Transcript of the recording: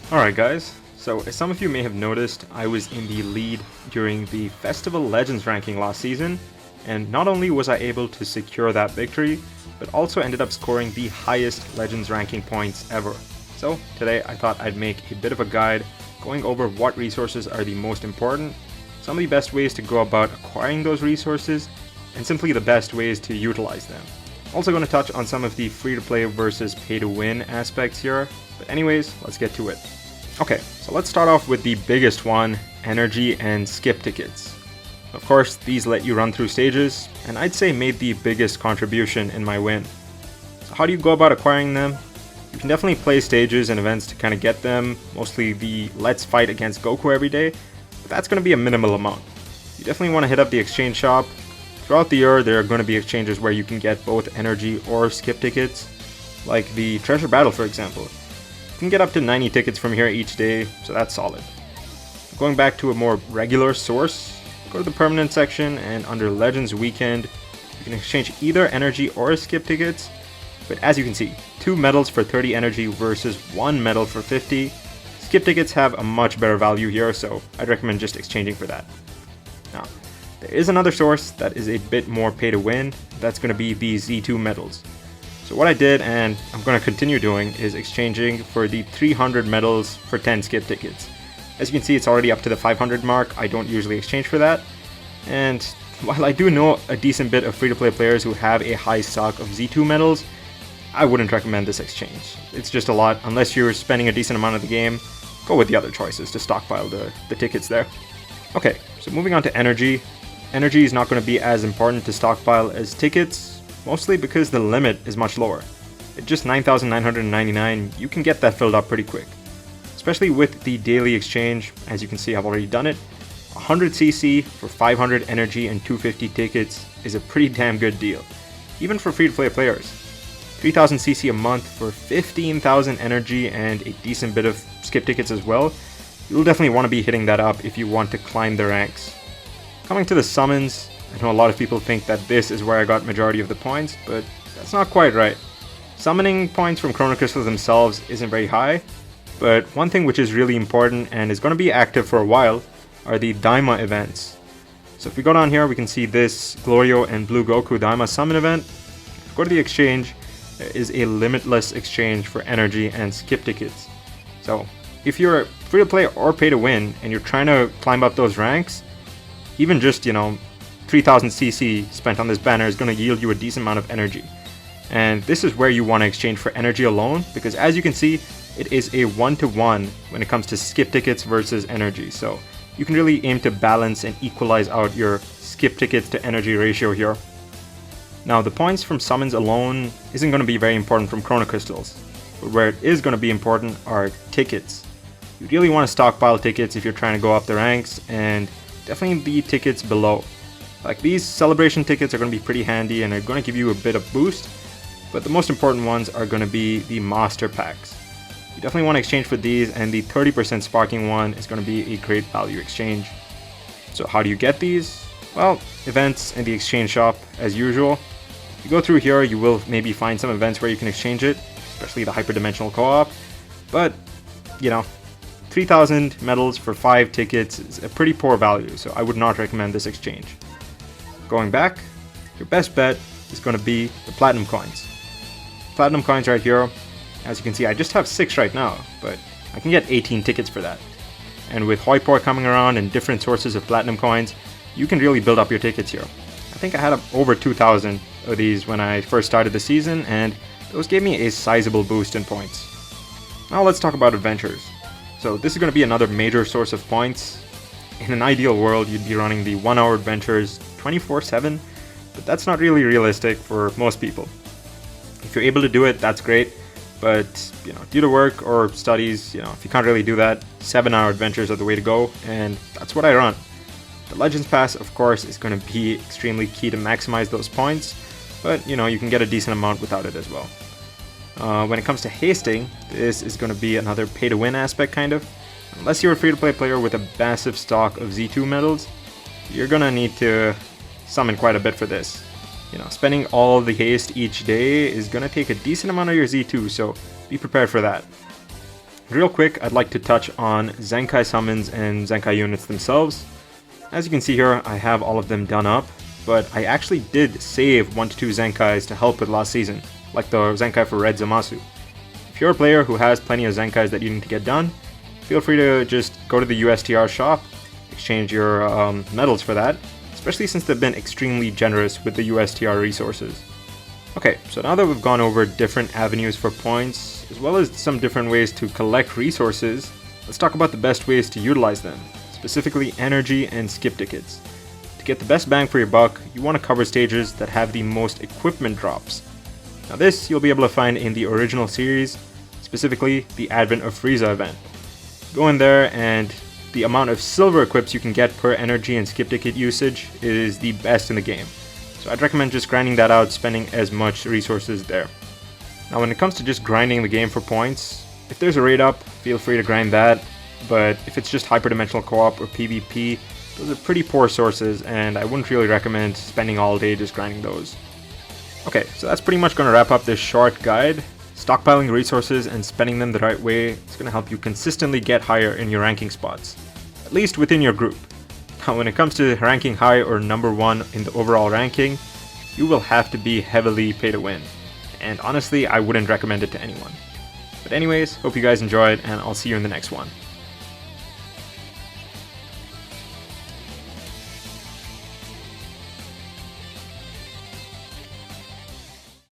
Alright guys, so as some of you may have noticed, I was in the lead during the Festival Legends ranking last season, and not only was I able to secure that victory, but also ended up scoring the highest Legends ranking points ever. So today I thought I'd make a bit of a guide going over what resources are the most important, some of the best ways to go about acquiring those resources, and simply the best ways to utilize them. Also going to touch on some of the free-to-play versus pay-to-win aspects here, but anyways, let's get to it. Okay, so let's start off with the biggest one, energy and skip tickets. Of course, these let you run through stages, and I'd say made the biggest contribution in my win. So how do you go about acquiring them? You can definitely play stages and events to kind of get them, mostly the let's fight against Goku every day, but that's going to be a minimal amount. You definitely want to hit up the exchange shop. Throughout the year, there are going to be exchanges where you can get both energy or skip tickets, like the treasure battle for example. You can get up to 90 tickets from here each day, so that's solid. Going back to a more regular source, go to the permanent section, and under Legends Weekend, you can exchange either energy or skip tickets, but as you can see, 2 medals for 30 energy versus 1 medal for 50. Skip tickets have a much better value here, so I'd recommend just exchanging for that. Now, there is another source that is a bit more pay to win, that's going to be the Z2 medals. So what I did, and I'm going to continue doing, is exchanging for the 300 medals for 10 skip tickets. As you can see, it's already up to the 500 mark. I don't usually exchange for that. And while I do know a decent bit of free-to-play players who have a high stock of Z2 medals, I wouldn't recommend this exchange. It's just a lot. Unless you're spending a decent amount of the game, go with the other choices to stockpile the tickets there. Okay, so moving on to energy. Energy is not going to be as important to stockpile as tickets, mostly because the limit is much lower. At just 9,999, you can get that filled up pretty quick. Especially with the daily exchange, as you can see I've already done it. 100cc for 500 energy and 250 tickets is a pretty damn good deal, even for free-to-play players. 3000cc a month for 15,000 energy and a decent bit of skip tickets as well. You'll definitely want to be hitting that up if you want to climb the ranks. Coming to the summons, I know a lot of people think that this is where I got majority of the points, but that's not quite right. Summoning points from Chrono Crystals themselves isn't very high, but one thing which is really important and is going to be active for a while are the Daima events. So if we go down here, we can see this Glorio and Blue Goku Daima summon event. If we go to the exchange, there is a limitless exchange for energy and skip tickets. So if you're free to play or pay to win and you're trying to climb up those ranks, even just, 3000cc spent on this banner is going to yield you a decent amount of energy. And this is where you want to exchange for energy alone, because as you can see, it is a 1-to-1 when it comes to skip tickets versus energy. So you can really aim to balance and equalize out your skip tickets to energy ratio here. Now the points from summons alone isn't going to be very important from Chrono Crystals, but where it is going to be important are tickets. You really want to stockpile tickets if you're trying to go up the ranks, and definitely the tickets below. Like these celebration tickets are going to be pretty handy and are going to give you a bit of boost, but the most important ones are going to be the master packs. You definitely want to exchange for these, and the 30% sparking one is going to be a great value exchange. So how do you get these? Well, events in the exchange shop as usual. If you go through here, you will maybe find some events where you can exchange it, especially the hyperdimensional co-op, but 3,000 medals for 5 tickets is a pretty poor value, so I would not recommend this exchange. Going back, your best bet is going to be the platinum coins. Platinum coins right here, as you can see I just have 6 right now, but I can get 18 tickets for that. And with Hoipor coming around and different sources of platinum coins, you can really build up your tickets here. I think I had over 2,000 of these when I first started the season, and those gave me a sizable boost in points. Now let's talk about adventures. So this is going to be another major source of points. In an ideal world, you'd be running the 1-hour adventures 24/7, but that's not really realistic for most people. If you're able to do it, that's great, but due to work or studies, if you can't really do that, 7-hour adventures are the way to go, and that's what I run. The Legends Pass, of course, is going to be extremely key to maximize those points, but you can get a decent amount without it as well. When it comes to hasting, this is going to be another pay-to-win aspect kind of. Unless you're a free-to-play player with a massive stock of Z2 medals, you're going to need to summon quite a bit for this. Spending all the haste each day is going to take a decent amount of your Z2, so be prepared for that. Real quick, I'd like to touch on Zenkai summons and Zenkai units themselves. As you can see here, I have all of them done up, but I actually did save 1 to 2 Zenkais to help with last season, like the Zenkai for Red Zamasu. If you're a player who has plenty of Zenkais that you need to get done, feel free to just go to the USTR shop, exchange your medals for that, especially since they've been extremely generous with the USTR resources. Okay, so now that we've gone over different avenues for points, as well as some different ways to collect resources, let's talk about the best ways to utilize them, specifically energy and skip tickets. To get the best bang for your buck, you want to cover stages that have the most equipment drops. Now this you'll be able to find in the original series, specifically the Advent of Frieza event. Go in there and the amount of silver equips you can get per energy and skip ticket usage is the best in the game. So I'd recommend just grinding that out, spending as much resources there. Now when it comes to just grinding the game for points, if there's a raid up, feel free to grind that, but if it's just hyperdimensional co-op or PvP, those are pretty poor sources and I wouldn't really recommend spending all day just grinding those. Okay, so that's pretty much going to wrap up this short guide. Stockpiling resources and spending them the right way is going to help you consistently get higher in your ranking spots, at least within your group. Now when it comes to ranking high or number 1 in the overall ranking, you will have to be heavily pay to win, and honestly I wouldn't recommend it to anyone. But anyways, hope you guys enjoyed and I'll see you in the next one.